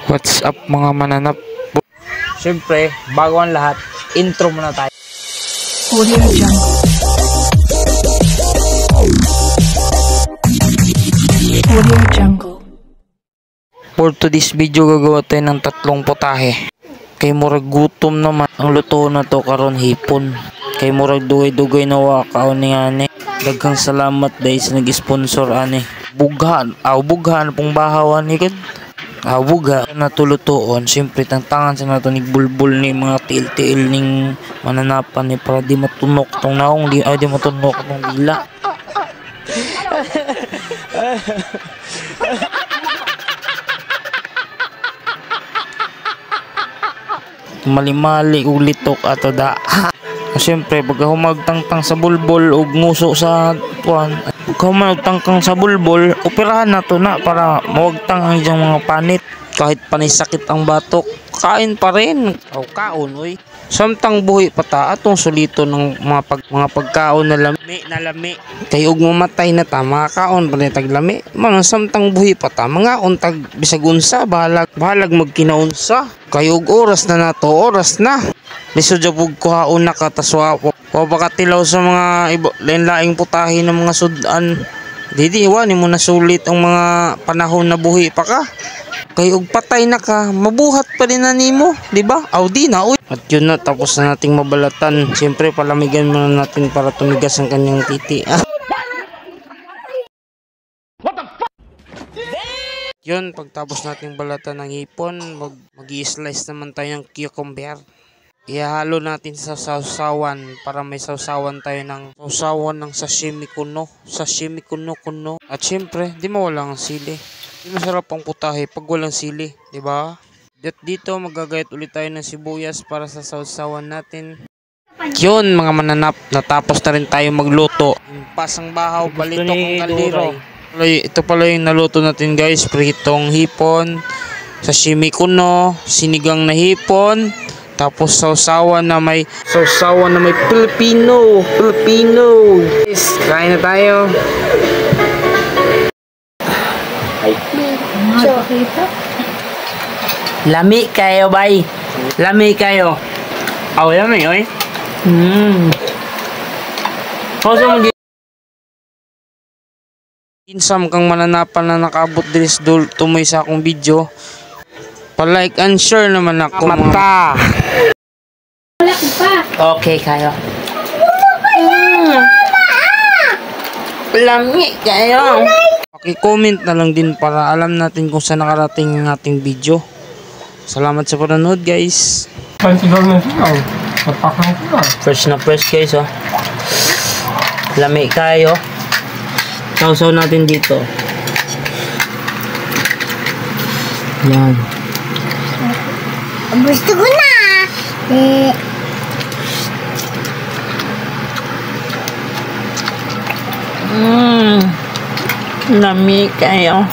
What's up mga mananap? Siyempre, bago ang lahat, intro muna tayo. Audio Jungle. Audio Jungle. For today's video, gagawa tayo ng tatlong putahe. Kay murag gutom naman ang luto na to karon hipon. Kay murag dugay-dugay na wakaw ni ani. Daghang salamat dahil sa nag-sponsor ani. Bughan pong bahawan ni gud. Buga na tulutuon, siyempre tantangan sa nato ni bulbul ni mga tiil-tiil ning mananapan ni para di matunok tong naong di matunok tong dila. Mali-mali ug litok ato da. Siyempre pag humagtangtang sa bulbul ug nguso sa tuwan, pag humagtangtang sa bulbul, operahan na to na para mawagtang ang iyang mga panit. Kahit panisakit ang batok, kain pa rin. O kaon oy. Samtang buhi pa ta atong sulito ng mga pagkaon na lami. Kay ug mamatay na ta, makakaon pa rin taglami. Man samtang buhi pa ta, mga untag bisag unsa bahalag magkinaunsa. Kay ug oras na nato, oras na. Lisod jud pug kuhaon na ka taswa wa pakatilaw sa mga lain-laing putahe ng mga sudan. Didi ni mo nasulit ang mga panahon na buhi pa ka. Kay ug patay na ka, mabuhat pa rin na nimo, di ba? Di na uy. At yun na, tapos na nating mabalatan. Siyempre palamigan muna natin para tumigas ang kanyang titi. What the fuck? Yun, pagtapos nating balatan ng hipon, mag-i-slice naman tayo ng cucumber. Ihalo natin sa sausawan para may sausawan tayo ng sashimi kuno. At syempre, di mawala ang sili. Di masarap ang putahe pag walang sili, di ba? Dito magagayat ulit tayo ng sibuyas para sa sausawan natin. Yun mga mananap, natapos na rin tayo magluto. Pasang bahaw, balito kong kaldero. Ito pala yung naluto natin guys, pritong hipon, sashimi kuno, sinigang na hipon. Tapos sausawan na may Filipino. Guys, kain na tayo. Lami kayo, bay. Lami kayo. Lami, oy. Kausa mo insam kang mananapan na nakabot diris tumoy sa akong video. Pa-like and share naman ako. Mata. Okay kayo. Lami kayo. Paki-comment na lang din para alam natin kung saan nakarating ang ating video. Salamat sa panonood guys. Fresh na fresh guys oh. Lami kayo. Sausaw natin dito. Yan. Gusto ko na. Lami kayo.